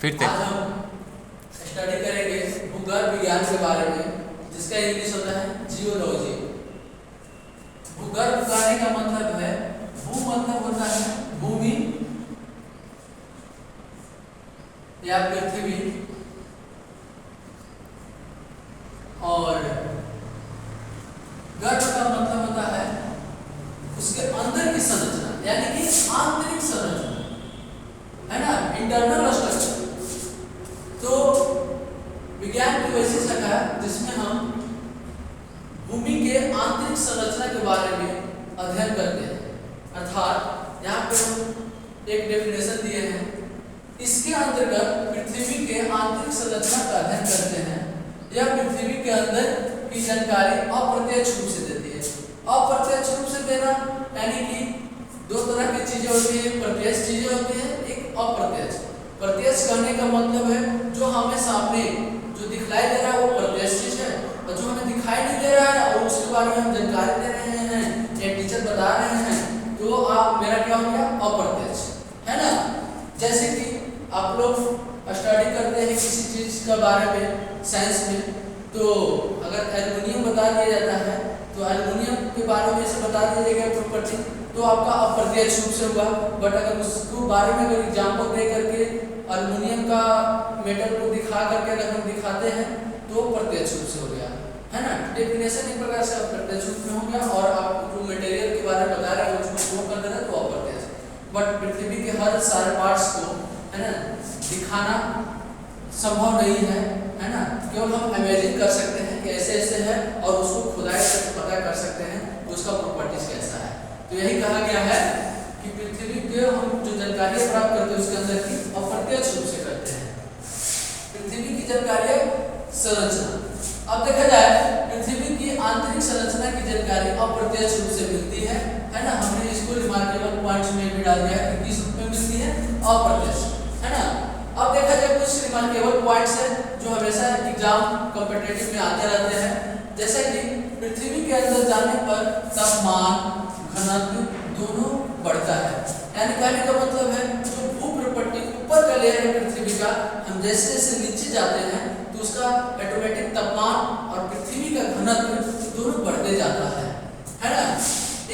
फिर से आज हम स्टडी करेंगे भूगर्भ विज्ञान के बारे में, जिसका इंग्लिश होता है जियोलॉजी। भूगर्भ कहने का मतलब है, भू मतलब होता है भूमि या पृथ्वी, और गर्भ का मतलब होता है उसके अंदर की संरचना, यानी कि आंतरिक संरचना, है ना, इंटरनल स्ट्रक्चर। तो विज्ञान की वैसी शाखा है जिसमें हम भूमि के आंतरिक संरचना के बारे में अध्ययन करते हैं। अर्थात यहाँ पे हम एक डेफिनेशन दिए हैं, इसके अंतर्गत पृथ्वी के आंतरिक संरचना का अध्ययन करते हैं। यह पृथ्वी के अंदर की जानकारी अप्रत्यक्ष रूप से देती है। अप्रत्यक्ष रूप से देना यानी कि दो तरह की चीजें होती है, प्रत्यक्ष चीजें होती है, एक अप्रत्यक्ष। प्रत्यक्ष करने का मतलब है जो हमें सामने जो दिखलाई दे रहा है वो प्रत्यक्ष चीज है, और जो हमें दिखाई नहीं दे रहा है और उसके बारे में हम जानकारी दे रहे हैं या टीचर बता रहे हैं, तो आप मेरा क्या हो गया, अप्रत्यक्ष, है ना। जैसे कि आप लोग स्टडी करते हैं किसी चीज के बारे में साइंस में, तो अगर एल्युमिनियम बता दिया जाता है तो एल्युमिनियम के बारे में से बता दिया जाएगा प्रॉपर्टी, तो आपका अप्रत्यक्ष रूप से हुआ। बट अगर उसको बारे में अगर एग्जाम्पल दे करके एल्युमिनियम का मेटल को दिखा करके अगर हम दिखाते हैं तो प्रत्यक्ष रूप से हो गया, है ना। डेफिनेशन एक प्रकार से प्रत्यक्ष रूप में हो गया, और आप जो मटेरियल के बारे में बता रहे हैं उसको शो कर रहे हैं तो अप्रत्यक्ष। बट पृथ्वी के हर सारे पार्ट्स को, है ना, दिखाना संभव नहीं है ना। केवल हम इमेजिन कर सकते हैं कि ऐसे ऐसे है, और उसको खुदाई करके पता कर सकते हैं उसका प्रॉपर्टीज कैसा है। तो यही कहा गया है कि पृथ्वी के हम जो जानकारी प्राप्त करते हैं उसके अंदर की अप्रत्यक्ष रूप से करते हैं। पृथ्वी की जानकारी संरचना। अब देखा जाए पृथ्वी की आंतरिक संरचना की जानकारी अप्रत्यक्ष रूप से मिलती है ना। हमने इसको रिमार्केबल पॉइंट्स में भी डाल दिया है कि किस रूप में मिलती है, अप्रत्यक्ष, है ना। अब देखा जाए कुछ रिमार्केबल पॉइंट्स है जो हमेशा एग्जाम कॉम्पिटिटिव में आते रहते हैं। जैसे कि पृथ्वी के अंदर जाने पर तापमान, घनत्व दोनों बढ़ता है। यानी कहने का मतलब है जो भूप्रपट्टी ऊपर का लेयर है पृथ्वी का, हम जैसे जैसे नीचे जाते हैं तो उसका ऑटोमेटिक तापमान और पृथ्वी का घनत्व दोनों बढ़ते जाता है ना।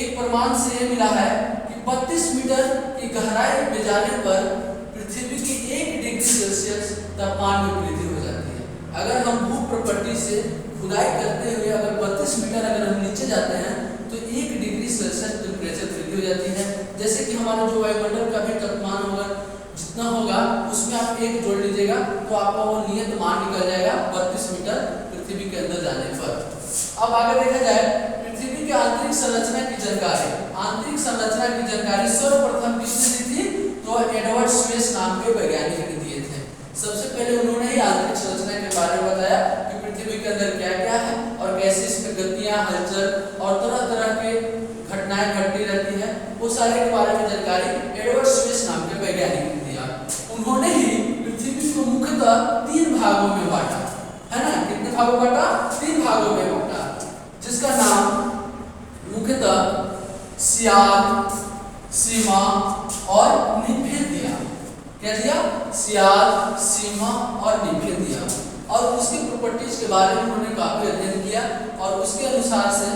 एक प्रमाण से ये मिला है कि 32 मीटर की गहराई में जाने पर पृथ्वी की 1 डिग्री सेल्सियस तापमान में वृद्धि हो जाती है। अगर हम भूप्रपट्टी से खुदाई करते हुए अगर 32 मीटर अगर हम नीचे जाते हैं तो 1 डिग्री सेल्सियस टेम्परेचर वृद्धि हो जाती है। जैसे कि हमारा जो वायुमंडल का भी तापमान होगा जितना होगा उसमें आप 1 जोड़ लीजिएगा तो आपका वो नियत मान निकल जाएगा 32 मीटर पृथ्वी के अंदर जाने पर। अब आगे देखा जाए पृथ्वी के आंतरिक संरचना की जानकारी। आंतरिक संरचना की जानकारी सर्वप्रथम किसने दी थी, तो एडवर्ड स्वेस नाम के वैज्ञानिक ने दिए थे। सबसे पहले उन्होंने ही आंतरिक संरचना के बारे में बताया कि पृथ्वी के अंदर क्या क्या है और कैसे इसमें गतियां, हलचल और तरह तरह के घटनाएं घटती रहती है, वो सारे के बारे में जानकारी एडवर्ड स्वेस नाम के वैज्ञानिक ने दिया। उन्होंने ही पृथ्वी को मुख्यतः 3 भागों में बांटा, है ना। कितने भागों में बांटा, 3 भागों में बांटा, जिसका नाम मुख्यतः सियाल, सीमा और निभेद दिया। क्या दिया, सियाल, सीमा और निभेद दिया। और उसके प्रॉपर्टीज के बारे में उन्होंने काफी अध्ययन किया, और उसके अनुसार से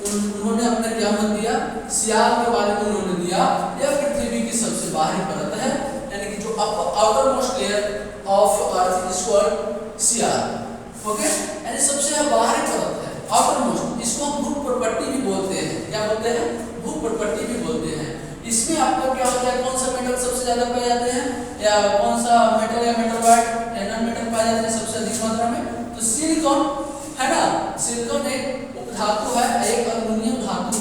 उन्होंने अपने क्या मत दिया, सियाल के बारे में उन्होंने दिया यह पृथ्वी की सबसे बाहरी परत है, यानी कि जो outer most layer of earth is called sial. Okay, यानी सबसे बाहरी परत है, आउटर मोस्ट। इसको हम भूप्रपट्टी भी बोलते हैं। क्या बोलते हैं, भूप्रपट्टी भी बोलते हैं। इसमें आपका क्या होता है, कौन सा मेटल सबसे ज्यादा पाए जाते हैं, या कौन सा मेटल या मेटल वाइट या नॉन मेटल पाए जाते हैं सबसे अधिक मात्रा में, तो सिलिकॉन, है ना। सिलिकॉन एक उपधातु है, एक एल्युमिनियम धातु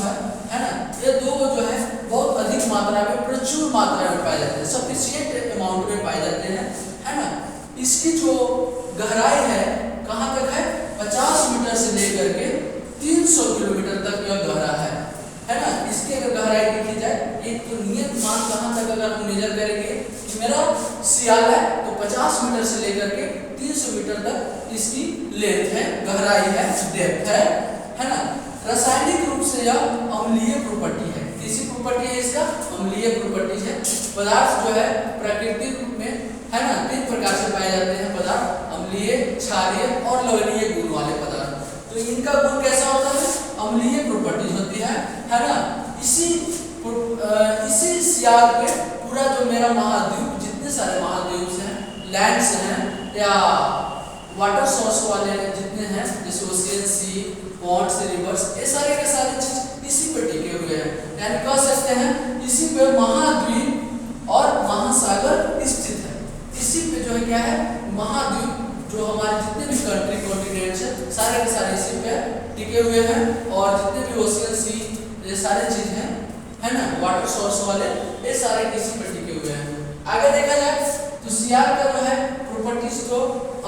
है ना। ये दो जो है बहुत अधिक मात्रा में, प्रचुर मात्रा में पाए जाते हैं, सफिशिएंट अमाउंट में पाए जाते हैं, है ना। इसकी जो गहराई है कहाँ तक है, 50 मीटर से लेकर के 300 किलोमीटर तक यह गहरा है ना। इसकी अगर गहराई देखी जाए, एक तो नियत मान कहाँ तक अगर हम मेजर करेंगे कि मेरा सियाल है तो 50 मीटर से लेकर के 300 मीटर तक इसकी लेंथ है, गहराई है, डेप्थ है ना। रासायनिक रूप से यह अम्लीय प्रॉपर्टी है। किसी प्रॉपर्टी है इसका, अम्लीय प्रॉपर्टी है। पदार्थ जो है प्राकृतिक रूप में है ना, 3 प्रकार से पाए जाते हैं पदार्थ, अम्लीय, क्षारीय और लवणीय गुण वाले पदार्थ। तो इनका गुण कैसा होता है? अम्लीय प्रॉपर्टीज होती है ना। इसी सियार पे पूरा जो मेरा महाद्वीप, जितने सारे महाद्वीप हैं, लैंड्स हैं या वाटर सोर्स वाले जितने हैं, जैसे ओशियन, सी, पॉन्ड्स, रिवर्स, ये सारे के सारे चीज इसी पे टिके हुए हैं। यानी कह सकते हैं इसी पे महाद्वीप और महासागर स्थित है। इसी पे जो है क्या है, महाद्वीप, जो हमारे जितने भी कंट्री कॉन्टिनेंट्स हैं, सारे के सारे इसी पे टिके हुए हैं। और जितने भी ओशियन, सी, ये सारे चीज हैं, है ना, वाटर सोर्स वाले, ये सारे इसी पे टिके हुए हैं। आगे देखा जाए तो सियार का जो है प्रॉपर्टीज तो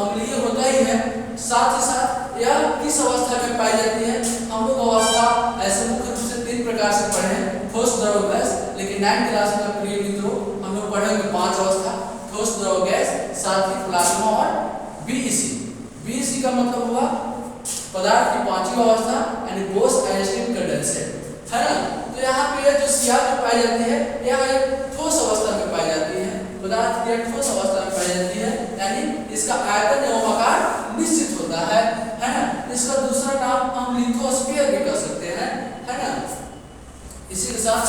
अम्लीय होता ही है, साथ ही साथ यह किस अवस्था में पाई जाती है? हम लोग अवस्था ऐसे मुख्य रूप से 3 प्रकार से पढ़े हैं, ठोस, द्रव, गैस। लेकिन 9th क्लास में प्रिय मित्रों हम लोग पढ़ेंगे 5 अवस्था, ठोस, द्रव, गैस, साथ ही प्लाज्मा और बीईसी। बीईसी का मतलब हुआ पदार्थ की 5वीं अवस्था, यानी बोस आइंस्टीन कंडेंसेट, है ना। तो यहाँ पे जो सियार जो पाई जाती है, यह एक ठोस अवस्था में पाई जाती है, पदार्थ की एक ठोस अवस्था में पाई जाती है, यानी इसका आयतन एवं आकार निश्चित होता है ना। इसका दूसरा नाम हम लिथोस्फीयर भी कह सकते हैं, है ना। इसी के साथ